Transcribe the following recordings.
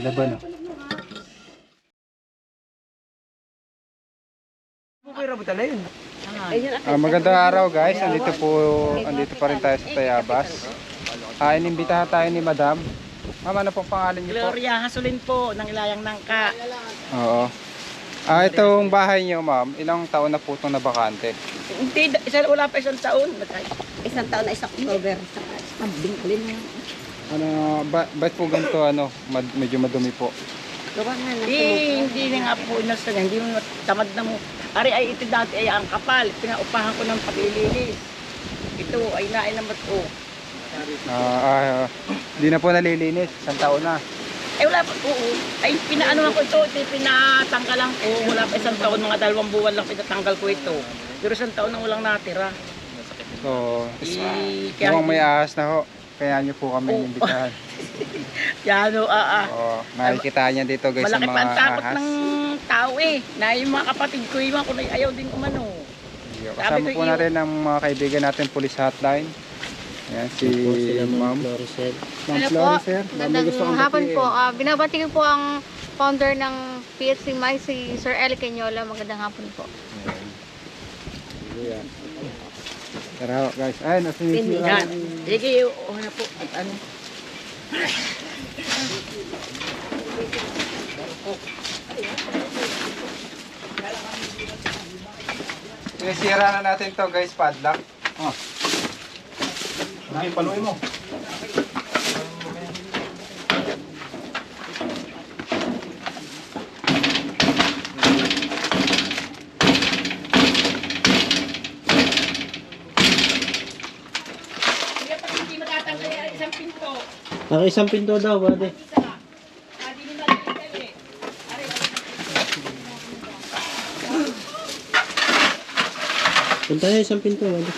Laban oh. Magandang araw guys, andito pa rin tayo sa Tayabas. Inimbitahan tayo ni Madam. Ma'am, ano pong pangalan niyo po? Gloria Hasulin po, ng Ilayang Nangka. Oo. Itong bahay niyo ma'am, ilang taon na po itong nabakante? Hindi, wala pa isang taon. Isang taon na isang October. Bingkulin na. Ba't po ganito medyo madumi po? Gawa nga na. Hindi na nga po inasta niya, hindi mo tamad na mo. Ari ay ito dati ay ang kapal, pinaupahan ko ng paglilinis. Ito ay nainamat ko. Hindi na po nalilinis, isang taon na. Wala pa, oo. Ay pinaano ko ito, pinatanggalan ko. Wala pa isang taon, mga 2 buwan lang pinatanggal ko ito. Pero isang taon na walang natira. So, kaya mukhang may ahas na ho. Kaya nyo po kami inimbitahan. Yan o, Makikita niya dito guys malaki ang pa mga ang takot ahas. ng tao na yung mga kapatid ko, iwan ko na ayaw din umano. Kasama po natin ang mga kaibigan natin police hotline. Ayan, si Ma'am Floricel. Hello po, magandang hapon po. Binabati ko po ang founder ng PHC MAI, si Sir Eli Cañola. Magandang hapon po. Ayan. Tara guys, ayun, nasinisi Yan. Sige, na po. Ano? Sinisira na natin to guys, padlock. Paluin mo. Hindi matatanggal ang isang pinto. Isang pinto daw, bade. Punta na isang pinto, bade.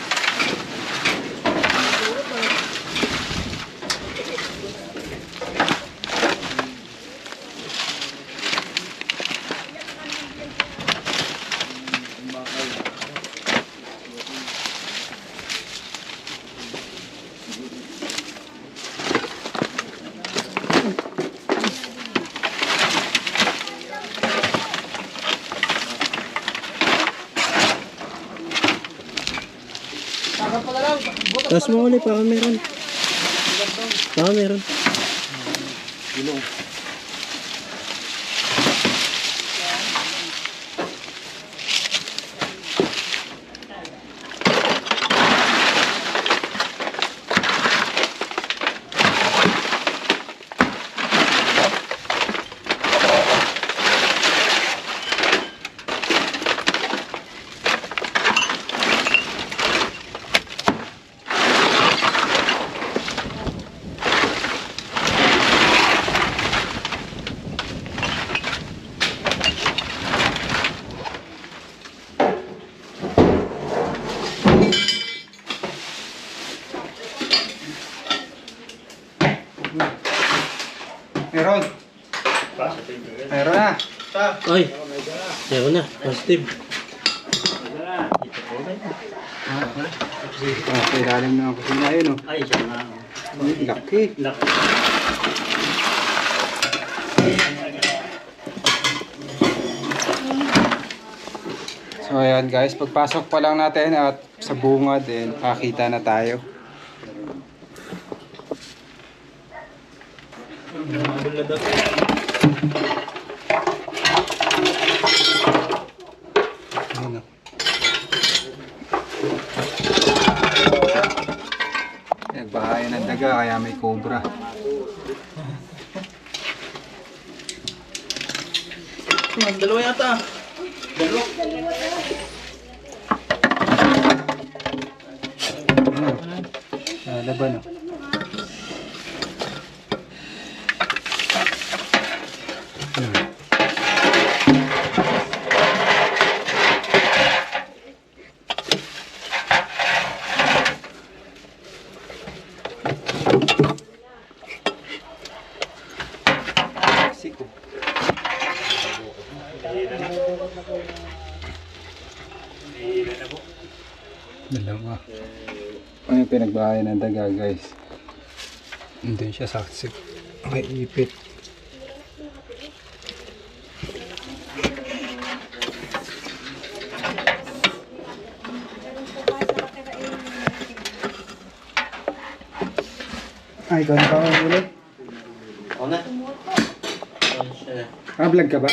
Tapos mo ulit, baka meron. Baka meron. Meron. Meron na. Ay, meron na. Positive. Sa ilalim na ang kusina yun. Ay, siya na. Laki. So ayan guys, pagpasok pa lang natin at sa bunga din, makita na tayo. Ayan o. Nagbahayan ng daga kaya may cobra. Dalawa yata. Dalawa. Laban o. Siko. Dalawa. Ano yung pinagbahayan ng daga guys? Nandun siya sa may ipit. Ay, ikaw na pa ang huli? Ako na. Vlog ka ba?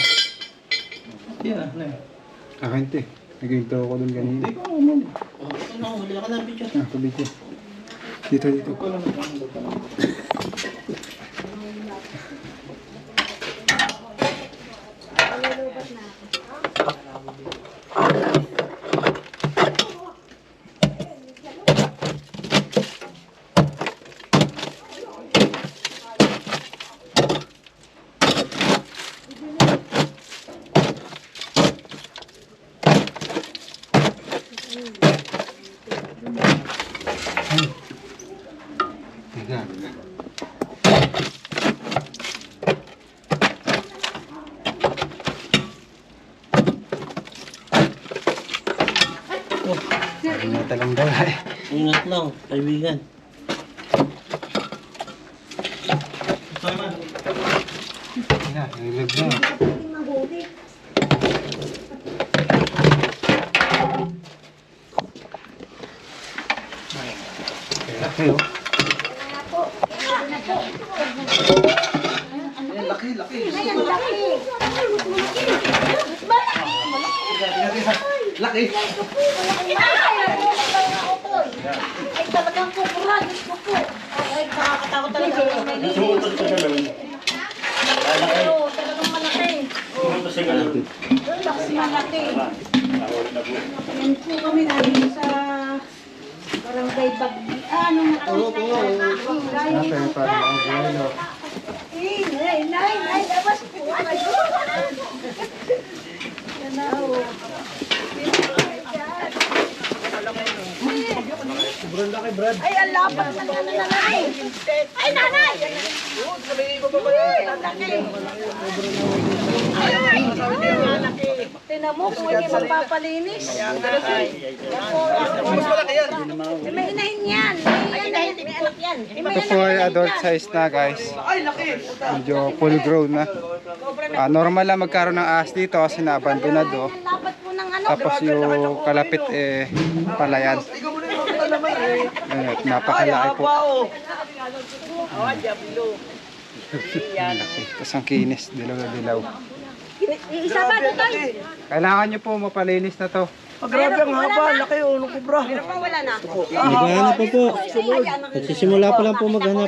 Yeah, na. Akin te. Nag-intro ako dun kanina. Hindi ko naman. Huli ka na video. Kabiti. Dito, dito. Talang daw eh. Ingat lang, kaibigan. Yan, nilag na. Laki oh. Ay, talagang kupura. Diyos ko po. Ay, nakakatakot talaga. Talagang malaki. Malaki. Yan po kami namin sa barangay Bagdi. Ano na kami? Natin, parang ang buhay no. Nay, labas po. Yan na ho. Ay, ang lapad naman na nanay. Ay, nanay! Tinan mo kung hindi magpapalinis. May inahin yan. May anak yan. Ito po ay adult size na guys. Medyo full grown na. Normal lang magkaroon ng ahas dito kasi naabandonado. Ang lapad po ng ano. Tapos yung kalapit palayan. Ayan, napakalaki po. Ang laki. Tapos ang kinis, dilaw na dilaw. Isa pa dito. Kailangan nyo po mapalinis na to. Grabe ang haba, laki oh, nung kubra. Wala na. Maghanap pa po. Nagsisimula pa lang po maghanap.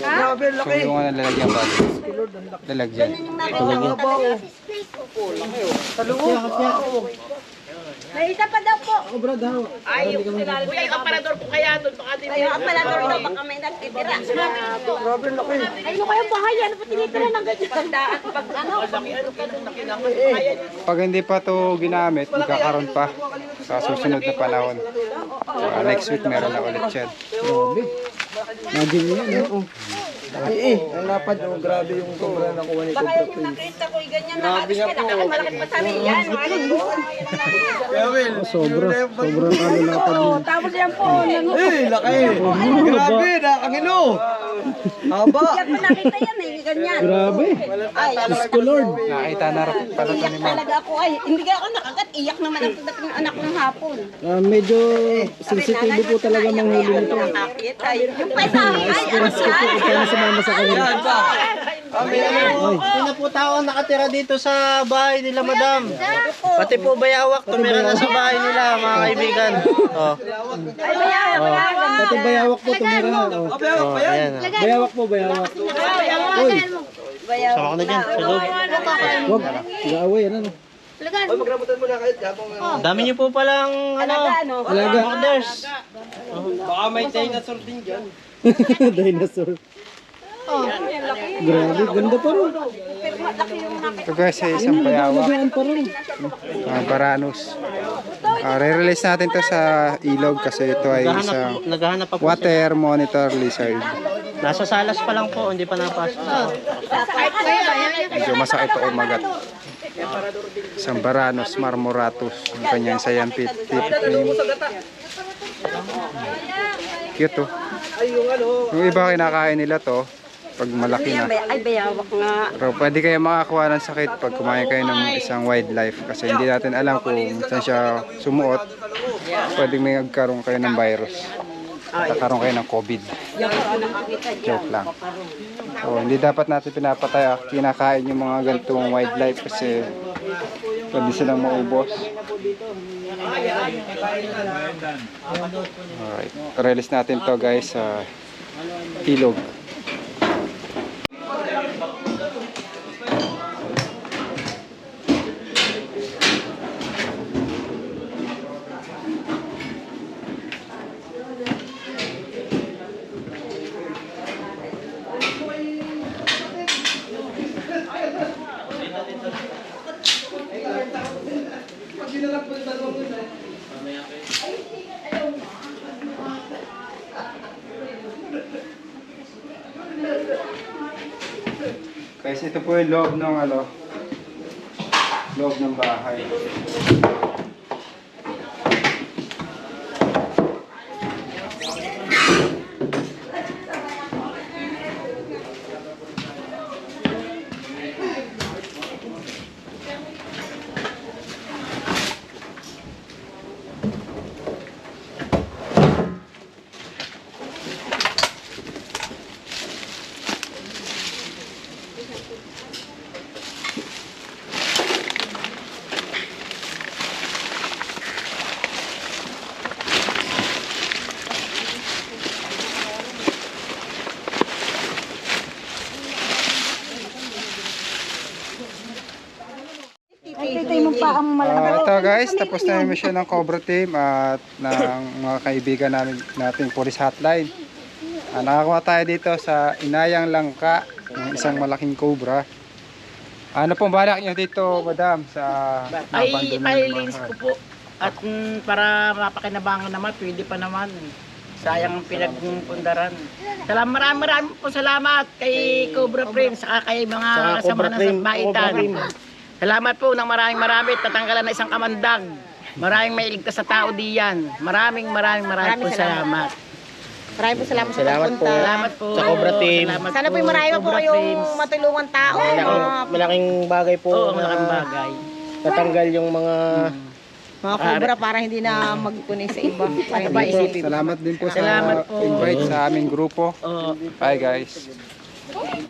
Ha? So yung ano lalagyan ba? Lalagyan. May isa pa daw po. Ay, yung aparador po kaya doon. Baka din Ay, yung aparador daw baka may nagtitira. Ay, ano kayong bahay? Ano po tinitira ng ganyan? Pagdaan, pag ano? Pag hindi pa to ginamit, magkakaroon pa sa susunod na panahon. Next week meron na ulit yan. Imagine mo yan, oh. Ang lapad, oh, grabe yung kubra na kuha ni Baka yun yung nakita ko, ganyan na halos ka, malaki pa sa riyan. Sobrang ano lapad Oo, tapos yan po. laki. Grabe, nakakangilo. Haba. Yan pa nakita yan eh, ganyan. Grabe. Ay, Diyos ko, Lord. Nakita na rin pala to iyak ni Ma'am. talaga ako. Ay, hindi ka ako nakagat. Iyak naman ang dating ng anak ng hapon. Medyo sensitibo po talaga manghuli nito. Yung pesa, ay, ano Sana sumama sa kanila. Hindi na po tao nakatira dito sa bahay nila, madam. Pati po bayawak, tumira na sa bahay nila, mga kaibigan. Oh. Ay, bayaw. Pati bayawak po, tumira na. Oh. Oh, ayan. Bayawak po, bayawak. Uy, Sama ko na dyan, sa loob. wag. Nag-away, ano? Ang dami niyo po palang, Alaga. orders. Dinosaur. Grabe, ganda pa rin. Ito guys ay isang bayawak. Gaan pa rin. Mga Baranus. Re-release natin to sa ilog kasi ito ay isang Naghahanap pa po. water monitor lizard. Nasa salas pa lang po, hindi pa napasok. Medyo masakit ito umagat. Isang Baranus marmoratus. Ang kanyang scientific name. Cute oh. Yung iba kinakain nila to pag malaki na. Ay, bayawak nga. Pero pwede kayo makakuha ng sakit pag kumain kayo ng isang wildlife kasi hindi natin alam kung saan siya sumuot. Pwedeng may magkaroon kayo ng virus. Nagkaroon kayo ng COVID. Joke lang. So, hindi dapat natin pinapatay, kinakain yung mga ganitong wildlife kasi pwede silang maubos. Alright, release natin to guys sa ilog. Guys, ito po yung loob ng loob ng bahay. Ito yung pa ang malaki. Ito guys, tapos na yung mission ng Cobra Team at ng mga kaibigan nating Police Hotline. Nakakuha tayo dito sa Inayang Langka ng isang malaking cobra. Ano pong balak nyo dito, madam, sa Linis ko po. At para mapakinabangan naman, pwede pa naman. Sayang ang pinagpundaran. Maraming po salamat kay Cobra Frame saka kay mga kasama na sa baitan. Salamat po ng marami tatanggalan na isang kamandag. Maraming may iligtas sa tao diyan. Maraming po salamat. Maraming po salamat sa Salamat po. pagpunta. Salamat po. Sa Cobra Team. Salamat Sana po yung marami po Cobra kayong Frames. matulungan tao. Malaking bagay po. Oo, na malaking bagay. Tatanggal yung mga Mga cobra para hindi na magpunin sa iba. Para hindi Bye. isipin. Salamat din po Salamat sa po. invite sa aming grupo. Oo. Bye guys.